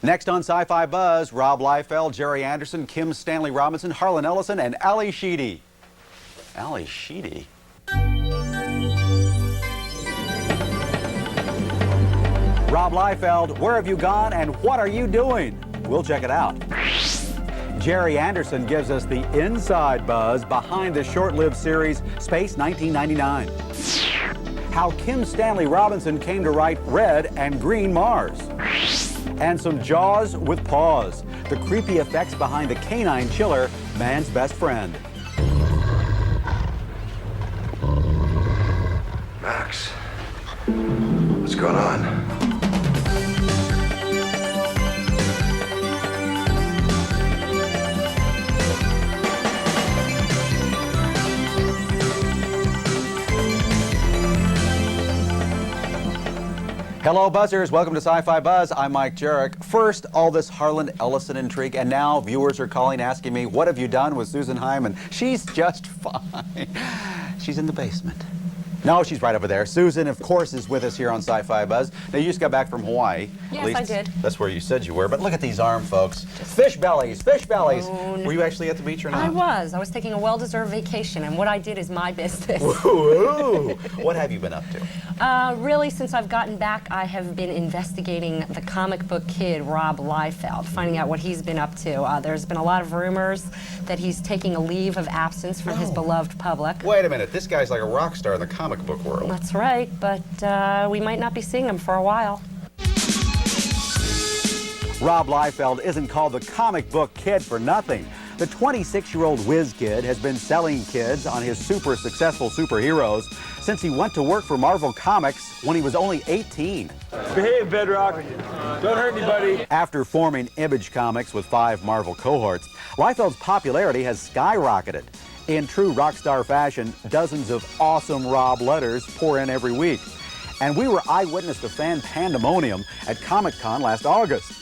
Next on Sci-Fi Buzz, Rob Liefeld, Jerry Anderson, Stanley Robinson, Harlan Ellison, and Ali Sheedy. Ali Sheedy? Rob Liefeld, where have you gone and what are you doing? We'll check it out. Jerry Anderson gives us the inside buzz behind the short-lived series Space 1999. How Stanley Robinson came to write Red and Green Mars. And some Jaws with paws. The creepy effects behind the canine chiller, man's best friend. Max, what's going on? Hello, Buzzers. Welcome to Sci-Fi Buzz. I'm Mike Jarek. First, all this Harlan Ellison intrigue, and now viewers are calling asking me, what have you done with Susan Hyman? She's just fine. She's in the basement. No, she's right over there. Susan, of course, is with us here on Sci-Fi Buzz. Now, you just got back from Hawaii. Yes, I did. That's where you said you were, but look at these arms, folks. Fish bellies, fish bellies. Were you actually at the beach or not? I was. I was taking a well-deserved vacation, and what I did is my business. Woo-hoo. What have you been up to? Really, since I've gotten back, I have been investigating the comic book kid, Rob Liefeld, finding out what he's been up to. There's been a lot of rumors that he's taking a leave of absence from his beloved public. Wait a minute. This guy's like a rock star in the comic book world. That's right, but we might not be seeing him for a while. Rob Liefeld isn't called the comic book kid for nothing. The 26-year-old whiz kid has been selling kids on his super successful superheroes since he went to work for Marvel Comics when he was only 18. Behave, Bedrock. Don't hurt anybody. After forming Image Comics with 5 Marvel cohorts, Liefeld's popularity has skyrocketed. In true rock star fashion, dozens of awesome Rob letters pour in every week. And we were eyewitness to fan pandemonium at Comic-Con last August.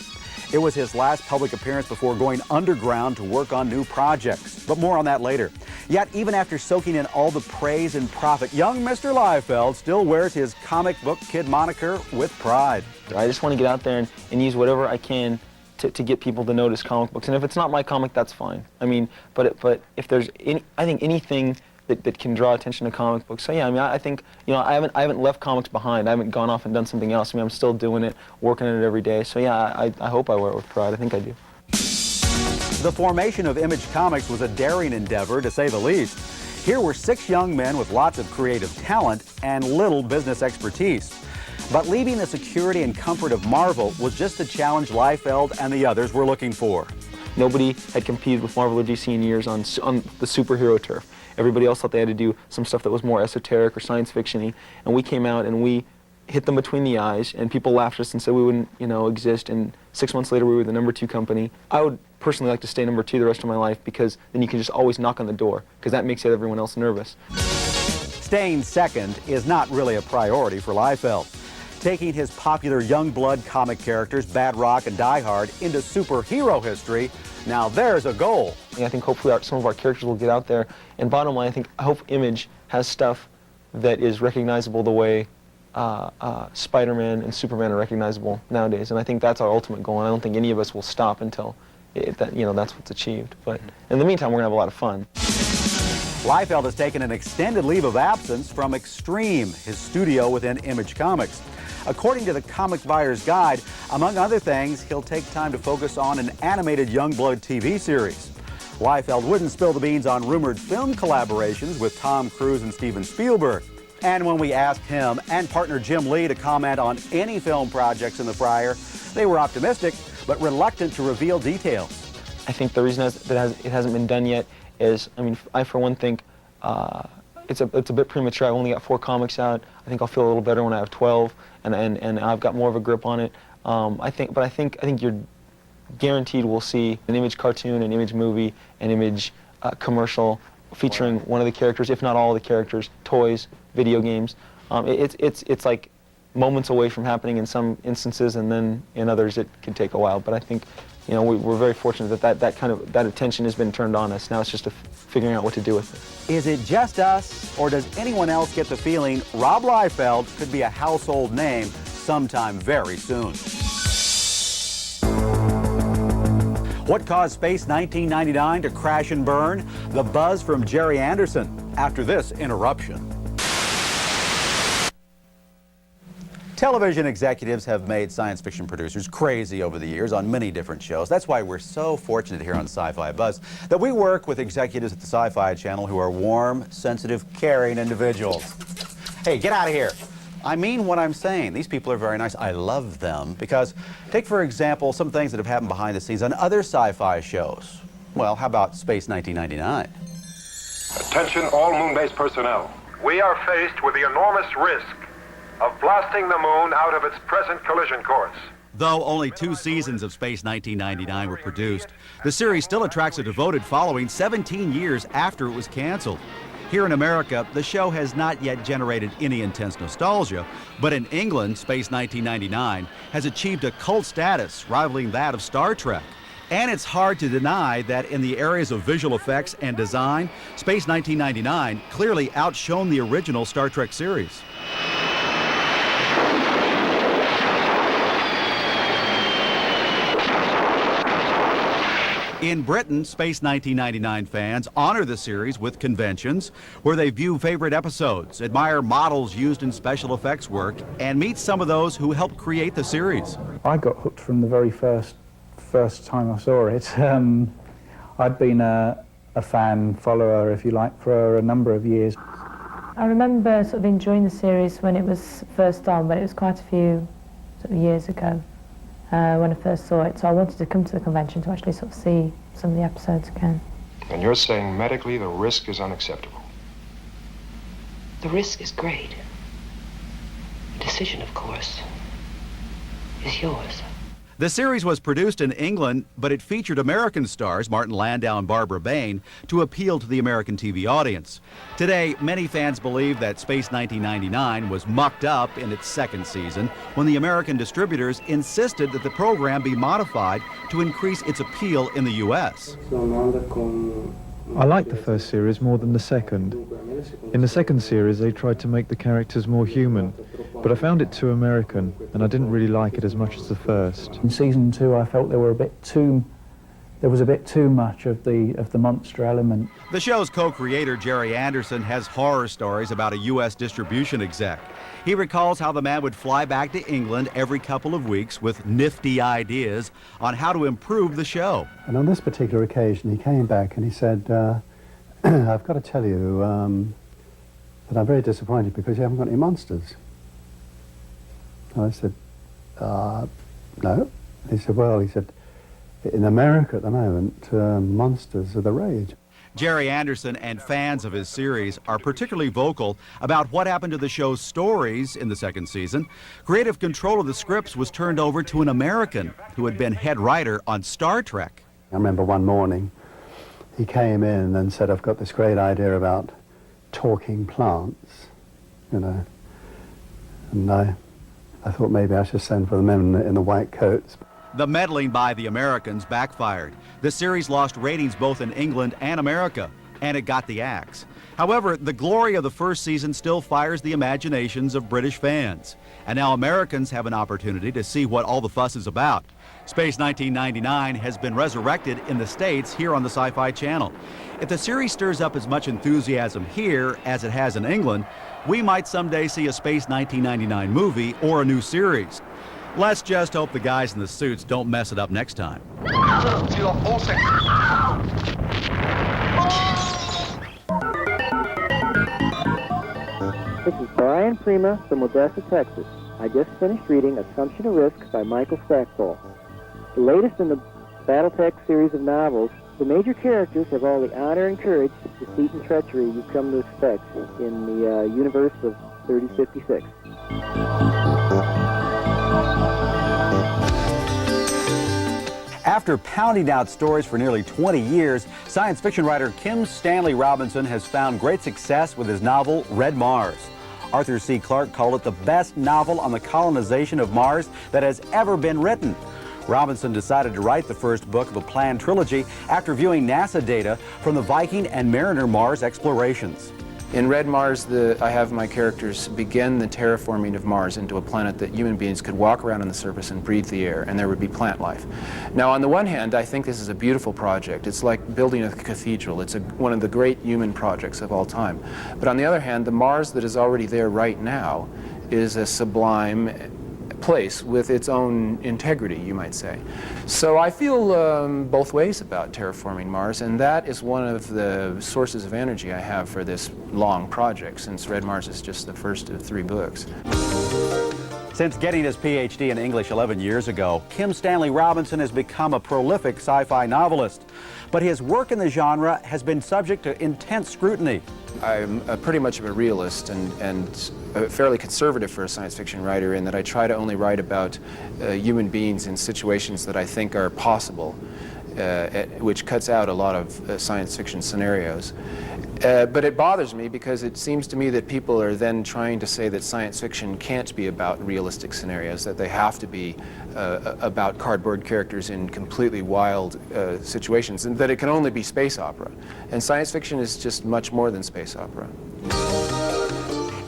It was his last public appearance before going underground to work on new projects. But more on that later. Yet, even after soaking in all the praise and profit, young Mr. Liefeld still wears his comic book kid moniker with pride. I just want to get out there and use whatever I can to get people to notice comic books. And if it's not my comic, that's fine. I mean, but if there's I think anything that can draw attention to comic books. So yeah, I mean, I think, you know, I haven't left comics behind. I haven't gone off and done something else. I mean, I'm still doing it, working at it every day. So yeah, I hope I wear it with pride. I think I do. The formation of Image Comics was a daring endeavor, to say the least. Here were 6 young men with lots of creative talent and little business expertise. But leaving the security and comfort of Marvel was just the challenge Liefeld and the others were looking for. Nobody had competed with Marvel or DC in years on the superhero turf. Everybody else thought they had to do some stuff that was more esoteric or science fiction-y, and we came out and we hit them between the eyes, and people laughed at us and said we wouldn't, you know, exist, and 6 months later we were the #2 company. I would personally like to stay #2 the rest of my life, because then you can just always knock on the door, because that makes everyone else nervous. Staying second is not really a priority for Liefeld. Taking his popular Youngblood comic characters, Bad Rock and Die Hard, into superhero history, now there's a goal. I think hopefully some of our characters will get out there, and bottom line, I hope Image has stuff that is recognizable the way Spider-Man and Superman are recognizable nowadays, and I think that's our ultimate goal, and I don't think any of us will stop until that's what's achieved. But in the meantime, we're going to have a lot of fun. Liefeld has taken an extended leave of absence from Extreme, his studio within Image Comics. According to the Comic Buyer's Guide, among other things, he'll take time to focus on an animated Youngblood TV series. Liefeld wouldn't spill the beans on rumored film collaborations with Tom Cruise and Steven Spielberg. And when we asked him and partner Jim Lee to comment on any film projects in the fryer, they were optimistic but reluctant to reveal details. I think the reason that it hasn't been done yet is, I mean, I for one think it's a bit premature. I've only got 4 comics out. I think I'll feel a little better when I have 12, and I've got more of a grip on it. I think you're guaranteed we'll see an Image cartoon, an Image movie, an Image commercial featuring one of the characters, if not all of the characters, toys, video games. It's like moments away from happening in some instances, and then in others it can take a while. But I think, you know, we're very fortunate that attention has been turned on us. Now it's just figuring out what to do with it. Is it just us, or does anyone else get the feeling Rob Liefeld could be a household name sometime very soon? What caused Space 1999 to crash and burn? The buzz from Jerry Anderson after this interruption. Television executives have made science fiction producers crazy over the years on many different shows. That's why we're so fortunate here on Sci-Fi Buzz that we work with executives at the Sci-Fi Channel who are warm, sensitive, caring individuals. Hey, get out of here. I mean what I'm saying. These people are very nice. I love them because, take for example, some things that have happened behind the scenes on other sci-fi shows. Well, how about Space 1999? Attention all moon-based personnel. We are faced with the enormous risk of blasting the moon out of its present collision course. Though only 2 seasons of Space 1999 were produced, the series still attracts a devoted following 17 years after it was canceled. Here in America, the show has not yet generated any intense nostalgia, but in England, Space 1999 has achieved a cult status rivaling that of Star Trek. And it's hard to deny that in the areas of visual effects and design, Space 1999 clearly outshone the original Star Trek series. In Britain, Space 1999 fans honor the series with conventions where they view favorite episodes, admire models used in special effects work, and meet some of those who helped create the series. I got hooked from the very first time I saw it. I'd been a fan follower, if you like, for a number of years. I remember sort of enjoying the series when it was first on, but it was quite a few sort of years ago. When I first saw it, so I wanted to come to the convention to actually sort of see some of the episodes again. And you're saying medically the risk is unacceptable? The risk is great. The decision, of course, is yours. The series was produced in England, but it featured American stars Martin Landau and Barbara Bain to appeal to the American TV audience. Today, many fans believe that Space 1999 was mucked up in its 2nd season when the American distributors insisted that the program be modified to increase its appeal in the U.S. I liked the first series more than the second. In the second series, they tried to make the characters more human, but I found it too American, and I didn't really like it as much as the first. In season 2, I felt there was a bit too much of the monster element. The show's co-creator, Jerry Anderson, has horror stories about a U.S. distribution exec. He recalls how the man would fly back to England every couple of weeks with nifty ideas on how to improve the show. And on this particular occasion, he came back and he said, I've got to tell you that I'm very disappointed because you haven't got any monsters. And I said, no. He said, well, in America at the moment, monsters are the rage. Jerry Anderson and fans of his series are particularly vocal about what happened to the show's stories in the 2nd season. Creative control of the scripts was turned over to an American who had been head writer on Star Trek. I remember one morning he came in and said, I've got this great idea about talking plants, you know. And I thought maybe I should send for the men in the white coats. The meddling by the Americans backfired. The series lost ratings both in England and America, and it got the axe. However, the glory of the first season still fires the imaginations of British fans. And now Americans have an opportunity to see what all the fuss is about. Space 1999 has been resurrected in the States here on the Sci-Fi Channel. If the series stirs up as much enthusiasm here as it has in England, we might someday see a Space 1999 movie or a new series. Let's just hope the guys in the suits don't mess it up next time. This is Brian Prima from Odessa, Texas. I just finished reading Assumption of Risk by Michael Stackpole. The latest in the Battletech series of novels, the major characters have all the honor and courage, deceit and treachery you've come to expect in the universe of 3056. After pounding out stories for nearly 20 years, science fiction writer Stanley Robinson has found great success with his novel, Red Mars. Arthur C. Clarke called it the best novel on the colonization of Mars that has ever been written. Robinson decided to write the first book of a planned trilogy after viewing NASA data from the Viking and Mariner Mars explorations. In Red Mars, I have my characters begin the terraforming of Mars into a planet that human beings could walk around on the surface and breathe the air, and there would be plant life. Now, on the one hand, I think this is a beautiful project. It's like building a cathedral. It's one of the great human projects of all time. But on the other hand, the Mars that is already there right now is a sublime place with its own integrity, you might say. So I feel both ways about terraforming Mars, and that is one of the sources of energy I have for this long project, since Red Mars is just the first of 3 books. Since getting his PhD in English 11 years ago, Stanley Robinson has become a prolific sci-fi novelist. But his work in the genre has been subject to intense scrutiny. I'm pretty much of a realist and fairly conservative for a science fiction writer, in that I try to only write about human beings in situations that I think are possible, which cuts out a lot of science fiction scenarios. But it bothers me because it seems to me that people are then trying to say that science fiction can't be about realistic scenarios, that they have to be about cardboard characters in completely wild situations, and that it can only be space opera. And science fiction is just much more than space opera.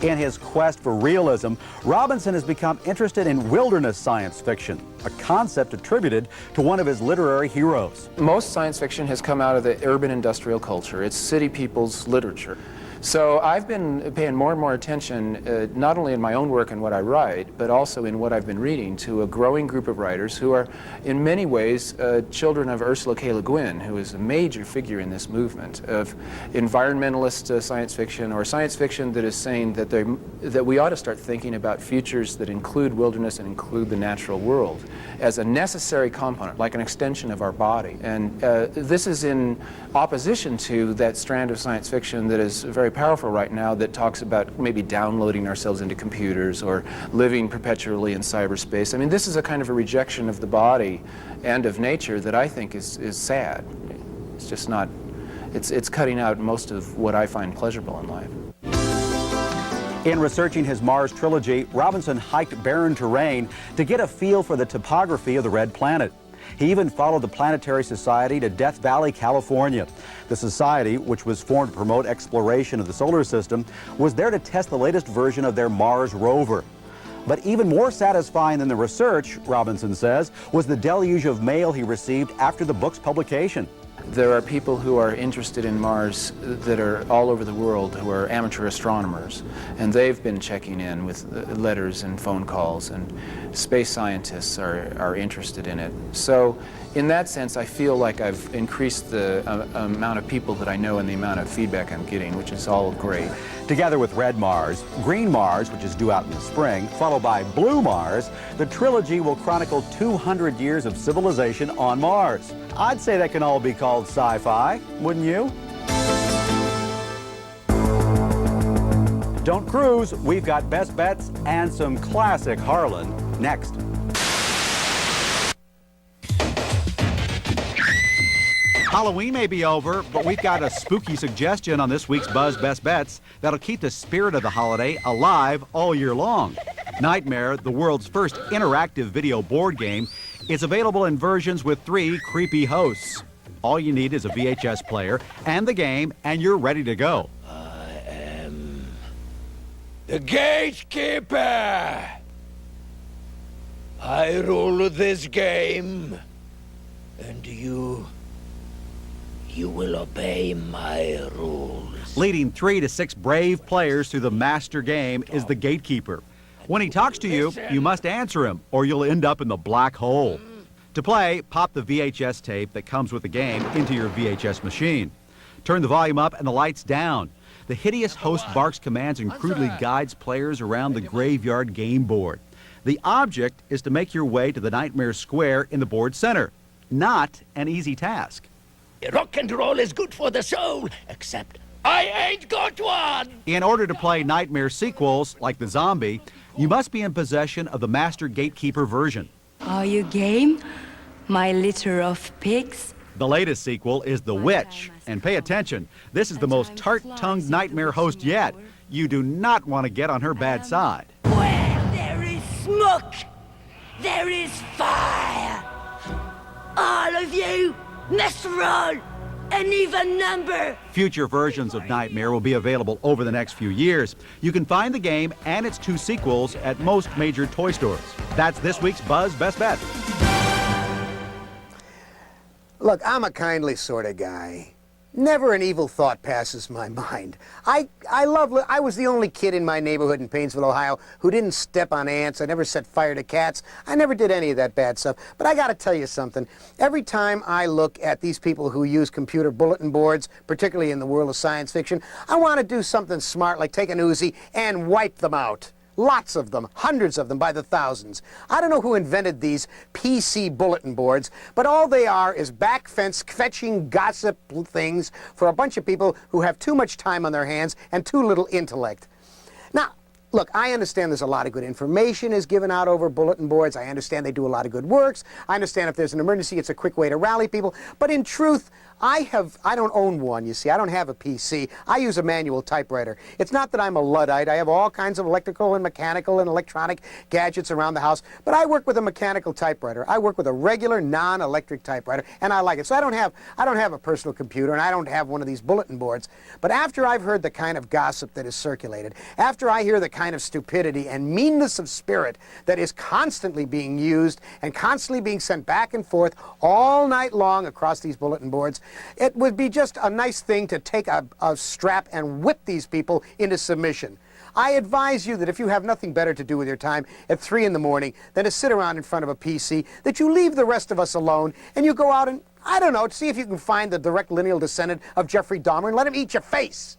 In his quest for realism, Robinson has become interested in wilderness science fiction, a concept attributed to one of his literary heroes. Most science fiction has come out of the urban industrial culture. It's city people's literature. So I've been paying more and more attention, not only in my own work and what I write, but also in what I've been reading, to a growing group of writers who are, in many ways, children of Ursula K. Le Guin, who is a major figure in this movement of environmentalist science fiction, or science fiction that is saying that we ought to start thinking about futures that include wilderness and include the natural world as a necessary component, like an extension of our body. And this is in opposition to that strand of science fiction that is very powerful right now, that talks about maybe downloading ourselves into computers or living perpetually in cyberspace. I mean, this is a kind of a rejection of the body and of nature that I think is sad. It's just not, it's cutting out most of what I find pleasurable in life. In researching his Mars trilogy, Robinson hiked barren terrain to get a feel for the topography of the red planet. He even followed the Planetary Society to Death Valley, California. The society, which was formed to promote exploration of the solar system, was there to test the latest version of their Mars rover. But even more satisfying than the research, Robinson says, was the deluge of mail he received after the book's publication. There are people who are interested in Mars that are all over the world, who are amateur astronomers, and they've been checking in with letters and phone calls, and space scientists are interested in it. So in that sense, I feel like I've increased the amount of people that I know and the amount of feedback I'm getting, which is all great. Together with Red Mars, Green Mars, which is due out in the spring, followed by Blue Mars, the trilogy will chronicle 200 years of civilization on Mars. I'd say that can all be called sci-fi, wouldn't you? Don't cruise. We've got best bets and some classic Harlan next. Halloween may be over, but we've got a spooky suggestion on this week's Buzz Best Bets that'll keep the spirit of the holiday alive all year long. Nightmare, the world's first interactive video board game, is available in versions with 3 creepy hosts. All you need is a VHS player and the game, and you're ready to go. I am the gatekeeper. I rule this game, and you will obey my rules. Leading 3 to 6 brave players through the master game is the gatekeeper. When he talks to you, you must answer him, or you'll end up in the black hole. To play, pop the VHS tape that comes with the game into your VHS machine. Turn the volume up and the lights down. The hideous host barks commands and crudely guides players around the graveyard game board. The object is to make your way to the Nightmare Square in the board center. Not an easy task. Rock and roll is good for the soul, except I ain't got one! In order to play Nightmare sequels, like The Zombie, you must be in possession of the Master Gatekeeper version. Are you game, my litter of pigs? The latest sequel is The Witch. And pay attention, this is the most tart-tongued nightmare host yet. You do not want to get on her bad side. Where there is smoke, there is fire. All of you, must roll an even number. Future versions of Nightmare will be available over the next few years. You can find the game and its 2 sequels at most major toy stores. That's this week's Buzz Best Bet. Look, I'm a kindly sort of guy. Never an evil thought passes my mind. I was the only kid in my neighborhood in Painesville, Ohio, who didn't step on ants. I never set fire to cats. I never did any of that bad stuff. But I got to tell you something. Every time I look at these people who use computer bulletin boards, particularly in the world of science fiction, I want to do something smart like take an Uzi and wipe them out. Lots of them, hundreds of them by the thousands. I don't know who invented these PC bulletin boards, but all they are is back fence fetching gossip things for a bunch of people who have too much time on their hands and too little intellect. Now, look, I understand there's a lot of good information is given out over bulletin boards. I understand they do a lot of good works. I understand if there's an emergency, it's a quick way to rally people. But in truth, I don't own one, you see. I don't have a PC. I use a manual typewriter. It's not that I'm a Luddite. I have all kinds of electrical and mechanical and electronic gadgets around the house, but I work with a mechanical typewriter. I work with a regular non-electric typewriter, and I like it. So I don't have a personal computer, and I don't have one of these bulletin boards. But after I've heard the kind of gossip that is circulated, after I hear the kind of stupidity and meanness of spirit that is constantly being used and constantly being sent back and forth all night long across these bulletin boards, it would be just a nice thing to take a strap and whip these people into submission. I advise you that if you have nothing better to do with your time at 3 in the morning than to sit around in front of a PC, that you leave the rest of us alone and you go out and, I don't know, see if you can find the direct lineal descendant of Jeffrey Dahmer and let him eat your face.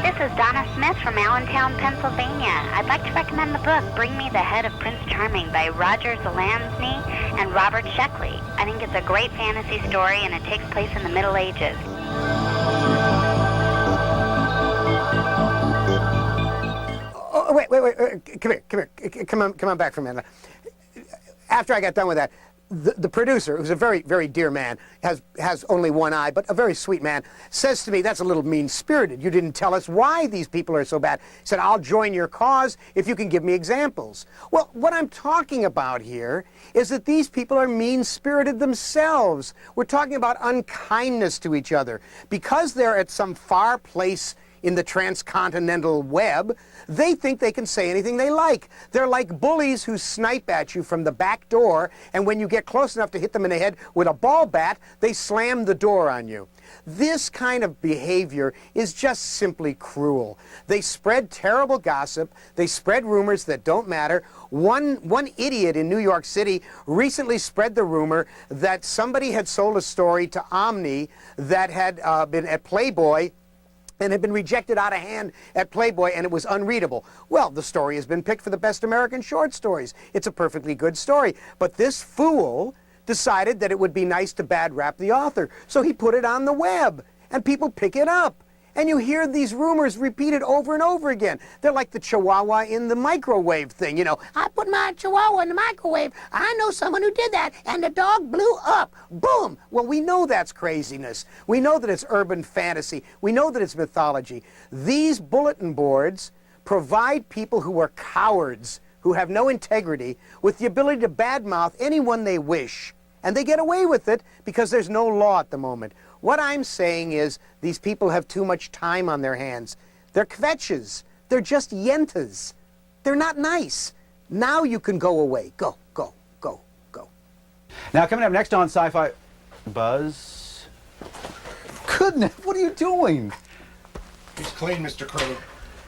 This is Donna Smith from Allentown, Pennsylvania. I'd like to recommend the book Bring Me the Head of Prince Charming by Roger Zelazny and Robert Sheckley. I think it's a great fantasy story and it takes place in the Middle Ages. Oh, wait, come on back for a minute. After I got done with that, the producer, who's a very, very dear man, has only one eye, but a very sweet man, says to me, that's a little mean-spirited. You didn't tell us why these people are so bad. He said, I'll join your cause if you can give me examples. Well, what I'm talking about here is that these people are mean-spirited themselves. We're talking about unkindness to each other. Because they're at some far place in the transcontinental web, they think they can say anything they like. They're like bullies who snipe at you from the back door, and when you get close enough to hit them in the head with a ball bat, they slam the door on you. This kind of behavior is just simply cruel. They spread terrible gossip. They spread rumors that don't matter. One idiot in New York City recently spread the rumor that somebody had sold a story to Omni that had been at Playboy and had been rejected out of hand at Playboy, and it was unreadable. Well, the story has been picked for the best American short stories. It's a perfectly good story. But this fool decided that it would be nice to bad rap the author, so he put it on the web, and people pick it up. And you hear these rumors repeated over and over again. They're like the chihuahua in the microwave thing. You know, I put my chihuahua in the microwave. I know someone who did that, and the dog blew up. Boom! Well, we know that's craziness. We know that it's urban fantasy. We know that it's mythology. These bulletin boards provide people who are cowards, who have no integrity, with the ability to badmouth anyone they wish. And they get away with it because there's no law at the moment. What I'm saying is these people have too much time on their hands. They're kvetches. They're just yentas. They're not nice. Now you can go away. Go, go, go, go. Now, coming up next on Sci-Fi Buzz. Goodness, what are you doing? He's clean, Mr. Krug.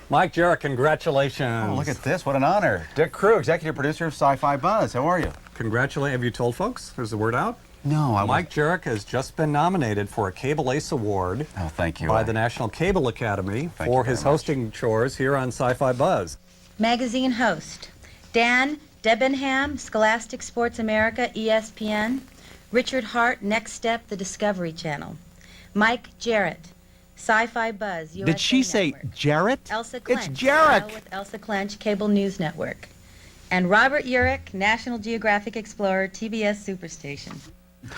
Mike Jarrett, congratulations. Oh, look at this. What an honor. Dick Crew, executive producer of Sci-Fi Buzz. How are you? Have you told folks? Is the word out? No, Mike Jarrett has just been nominated for a Cable Ace Award. Oh, thank you. By the National Cable Academy for his hosting chores here on Sci-Fi Buzz. Magazine host. Dan Debenham, Scholastic Sports America, ESPN. Richard Hart, Next Step, The Discovery Channel. Mike Jarrett, Sci-Fi Buzz, USA Did she Network. say Jarrett? Elsa Clench, It's Jarrett. With Elsa Clench, Cable News Network. And Robert Urich, National Geographic Explorer, TBS Superstation.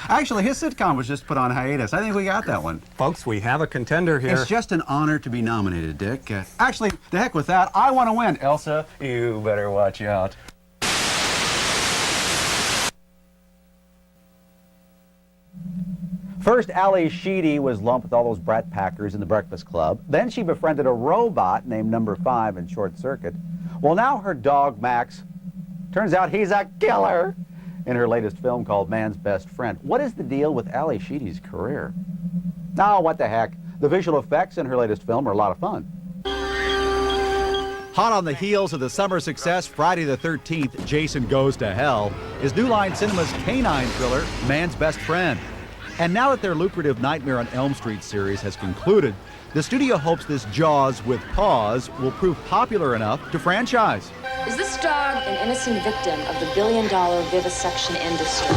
Actually, his sitcom was just put on hiatus. I think we got that one. Folks, we have a contender here. It's just an honor to be nominated, Dick. Actually, the heck with that. I want to win. Elsa, you better watch out. First, Ali Sheedy was lumped with all those brat packers in the Breakfast Club. Then she befriended a robot named Number 5 in Short Circuit. Well, now her dog, Max, turns out he's a killer in her latest film called Man's Best Friend. What is the deal with Ali Sheedy's career? Oh, what the heck. The visual effects in her latest film are a lot of fun. Hot on the heels of the summer success Friday the 13th, Jason Goes to Hell, is New Line Cinema's canine thriller, Man's Best Friend. And now that their lucrative Nightmare on Elm Street series has concluded, the studio hopes this Jaws with paws will prove popular enough to franchise. Is this dog an innocent victim of the billion-dollar vivisection industry?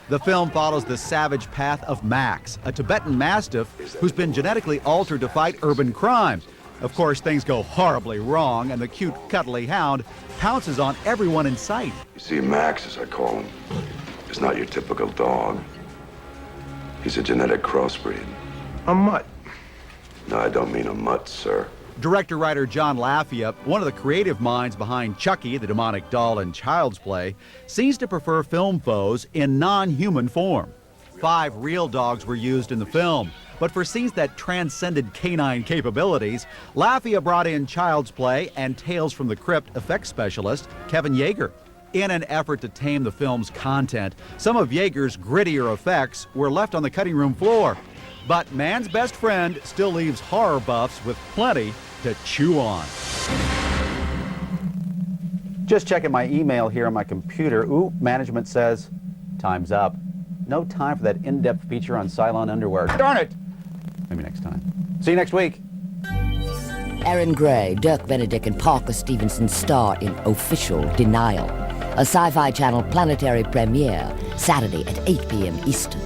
The film follows the savage path of Max, a Tibetan Mastiff who's been genetically altered to fight urban crime. Of course, things go horribly wrong, and the cute, cuddly hound pounces on everyone in sight. You see, Max, as I call him, is not your typical dog. He's a genetic crossbreed. A mutt. No, I don't mean a mutt, sir. Director-writer John Lafayette, one of the creative minds behind Chucky, the demonic doll in Child's Play, seems to prefer film foes in non-human form. 5 real dogs were used in the film, but for scenes that transcended canine capabilities, Lafayette brought in Child's Play and Tales from the Crypt effects specialist Kevin Yeager. In an effort to tame the film's content, some of Yeager's grittier effects were left on the cutting room floor. But Man's Best Friend still leaves horror buffs with plenty to chew on. Just checking my email here on my computer. Ooh, management says, time's up. No time for that in-depth feature on Cylon underwear. Darn it! Maybe next time. See you next week. Aaron Gray, Dirk Benedict, and Parker Stevenson star in Official Denial, a Sci-Fi Channel planetary premiere, Saturday at 8 p.m. Eastern.